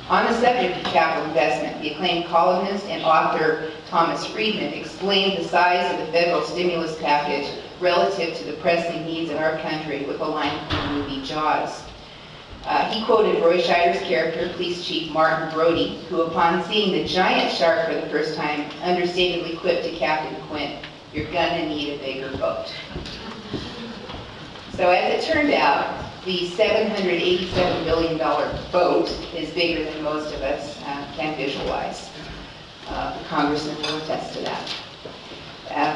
On the subject of capital investment, the acclaimed columnist and author Thomas Friedman explained the size of the federal stimulus package relative to the pressing needs in our country with a line from the movie Jaws. He quoted Roy Scheider's character, Police Chief Martin Brody, who upon seeing the giant shark for the first time, understatedly quipped to Captain Quint, "You're gonna need a bigger boat." So as it turned out, the $787 billion boat is bigger than most of us can visualize. The congressman will attest to that.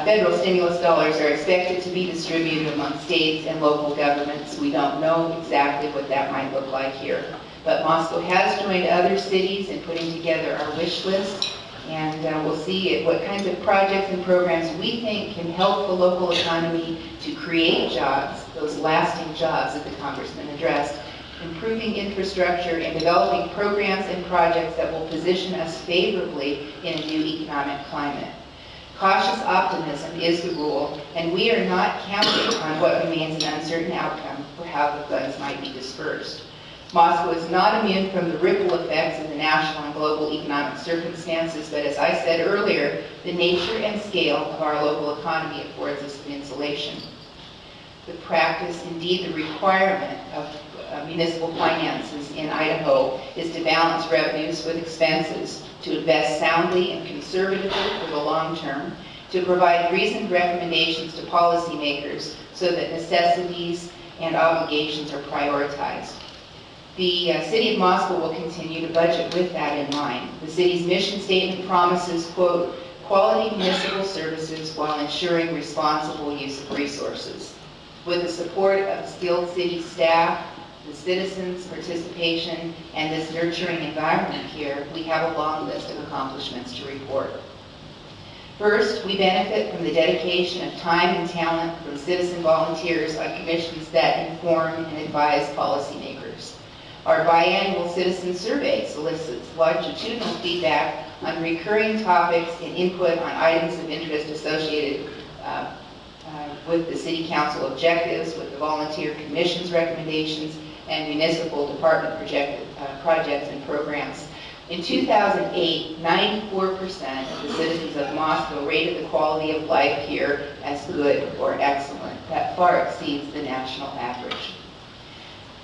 Federal stimulus dollars are expected to be distributed among states and local governments. We don't know exactly what that might look like here. But Moscow has joined other cities in putting together our wish list, and we'll see what kinds of projects and programs we think can help the local economy to create jobs, those lasting jobs that the congressman addressed, improving infrastructure and developing programs and projects that will position us favorably in a new economic climate. Cautious optimism is the rule, and we are not counting on what remains an uncertain outcome for how the funds might be dispersed. Moscow is not immune from the ripple effects of the national and global economic circumstances, but as I said earlier, the nature and scale of our local economy affords us some insulation. The practice, indeed the requirement of municipal finances in Idaho is to balance revenues with expenses, to invest soundly and conservatively for the long term, to provide reasoned recommendations to policymakers so that necessities and obligations are prioritized. The City of Moscow will continue to budget with that in mind. The city's mission statement promises, quote, quality municipal services while ensuring responsible use of resources. With the support of skilled city staff, the citizens' participation, and this nurturing environment here, we have a long list of accomplishments to report. First, we benefit from the dedication of time and talent from citizen volunteers on commissions that inform and advise policymakers. Our biannual citizen survey solicits longitudinal feedback on recurring topics and input on items of interest associated with the City Council objectives, with the Volunteer Commission's recommendations, and municipal department projects and programs. In 2008, 94% of the citizens of Moscow rated the quality of life here as good or excellent. That far exceeds the national average.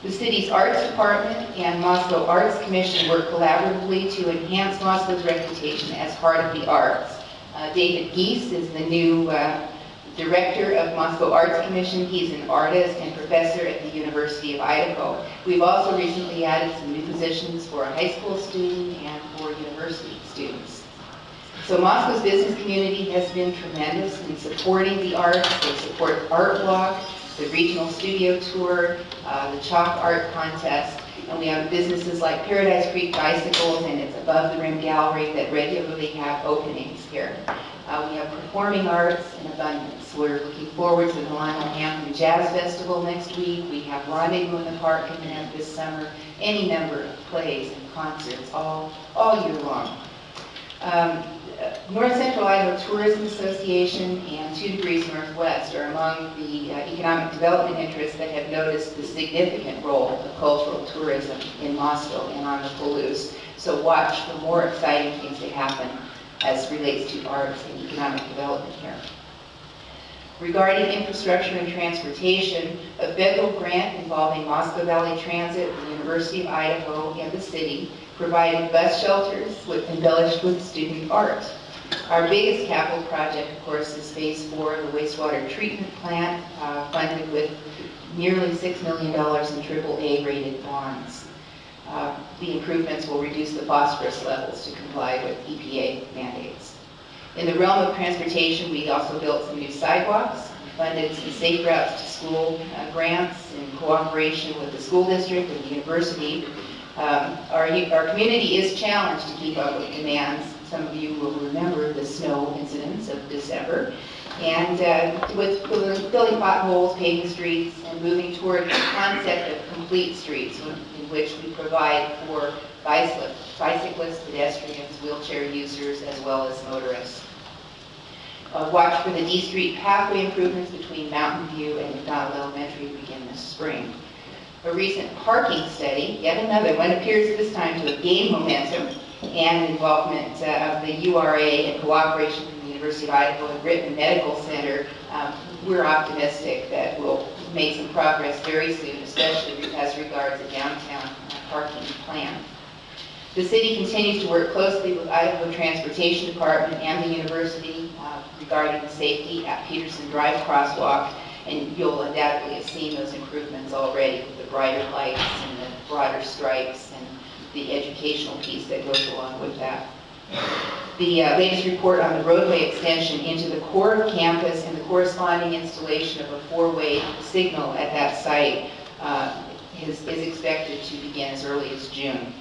The city's arts department and Moscow Arts Commission work collaboratively to enhance Moscow's reputation as heart of the arts. David Geese is the new director of Moscow Arts Commission. He's an artist and professor at the University of Idaho. We've also recently added some new positions for a high school student and for university students. So Moscow's business community has been tremendous in supporting the arts. They support Art Walk, the regional studio tour, the chalk art contest, and we have businesses like Paradise Creek Bicycles and its Above the Rim Gallery that regularly have openings here. We have performing arts in abundance. We're looking forward to the Lionel Hampton Jazz Festival next week. We have Rendezvous in the Park coming up this summer. Any number of plays and concerts all year long. North Central Idaho Tourism Association and 2 Degrees Northwest are among the economic development interests that have noticed the significant role of cultural tourism in Moscow and on the Palouse. So watch for more exciting things to happen as relates to arts and economic development here. Regarding infrastructure and transportation, a federal grant involving Moscow Valley Transit, the University of Idaho, and the city provided bus shelters embellished with student art. Our biggest capital project, of course, is Phase 4 of the wastewater treatment plant, funded with nearly $6 million in AAA rated bonds. The improvements will reduce the phosphorus levels to comply with EPA mandates. In the realm of transportation, we also built some new sidewalks, funded some safe routes to school grants in cooperation with the school district and the university. Our community is challenged to keep up with demands. Some of you will remember the snow incidents of December. And with filling potholes, paving streets, and moving toward the concept of complete streets, in which we provide for bicyclists, pedestrians, wheelchair users, as well as motorists. Watch for the D Street pathway improvements between Mountain View and McDonald Elementary to begin this spring. A recent parking study, yet another one, appears this time to have gained momentum and involvement of the URA and cooperation from the University of Idaho and Britain Medical Center. We're optimistic that we'll make some progress very soon, especially as regards a downtown parking plan. The city continues to work closely with Idaho Transportation Department and the university regarding the safety at Peterson Drive crosswalk, and you'll undoubtedly have seen those improvements already with the brighter lights and the broader stripes and the educational piece that goes along with that. The latest report on the roadway extension into the core of campus and the corresponding installation of a four-way signal at that site is expected to begin as early as June.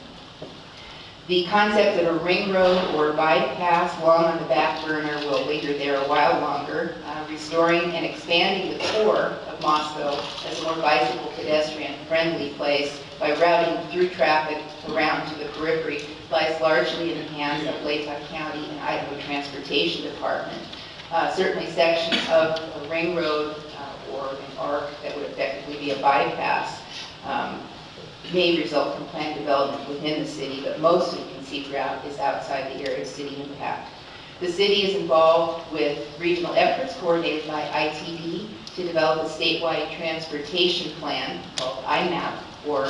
The concept of a ring road or bypass, long on the back burner, will linger there a while longer, restoring and expanding the core of Moscow as a more bicycle pedestrian-friendly place by routing through traffic around to the periphery lies largely in the hands of Latah County and Idaho Transportation Department. Certainly sections of a ring road or an arc that would effectively be a bypass may result from planned development within the city, but most of the conceived route is outside the area of city impact. The city is involved with regional efforts coordinated by ITD to develop a statewide transportation plan called IMAP for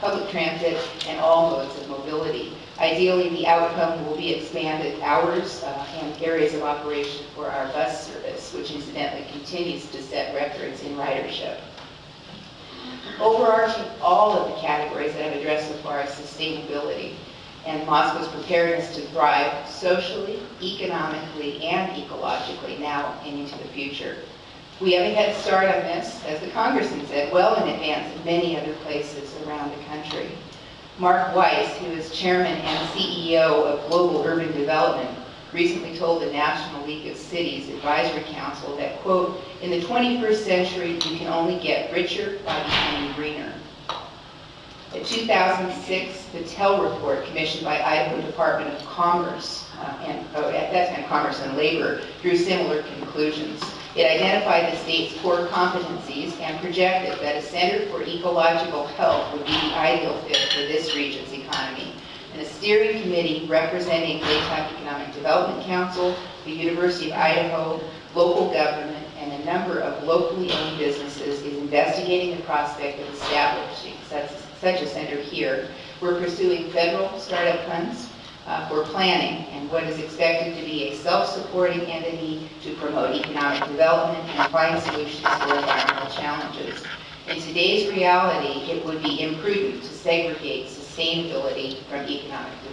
public transit and all modes of mobility. Ideally, the outcome will be expanded hours and areas of operation for our bus service, which incidentally continues to set records in ridership. Overarching all of the categories that I've addressed so far is sustainability and Moscow's preparedness to thrive socially, economically, and ecologically now and into the future. We have a head start on this, as the Congressman said, well in advance of many other places around the country. Mark Weiss, who is chairman and CEO of Global Urban Development, recently told the National League of Cities Advisory Council that, quote, in the 21st century, you can only get richer by becoming greener. A 2006 Patel report commissioned by Idaho Department of Commerce, at that time Commerce and Labor, drew similar conclusions. It identified the state's core competencies and projected that a Center for Ecological Health would be the ideal fit for this region's economy. And a steering committee representing Latah Economic Development Council, the University of Idaho, local government, and a number of locally owned businesses is investigating the prospect of establishing such a center here. We're pursuing federal startup funds for planning and what is expected to be a self-supporting entity to promote economic development and find solutions for environmental challenges. In today's reality, it would be imprudent to segregate sustainability from economic development.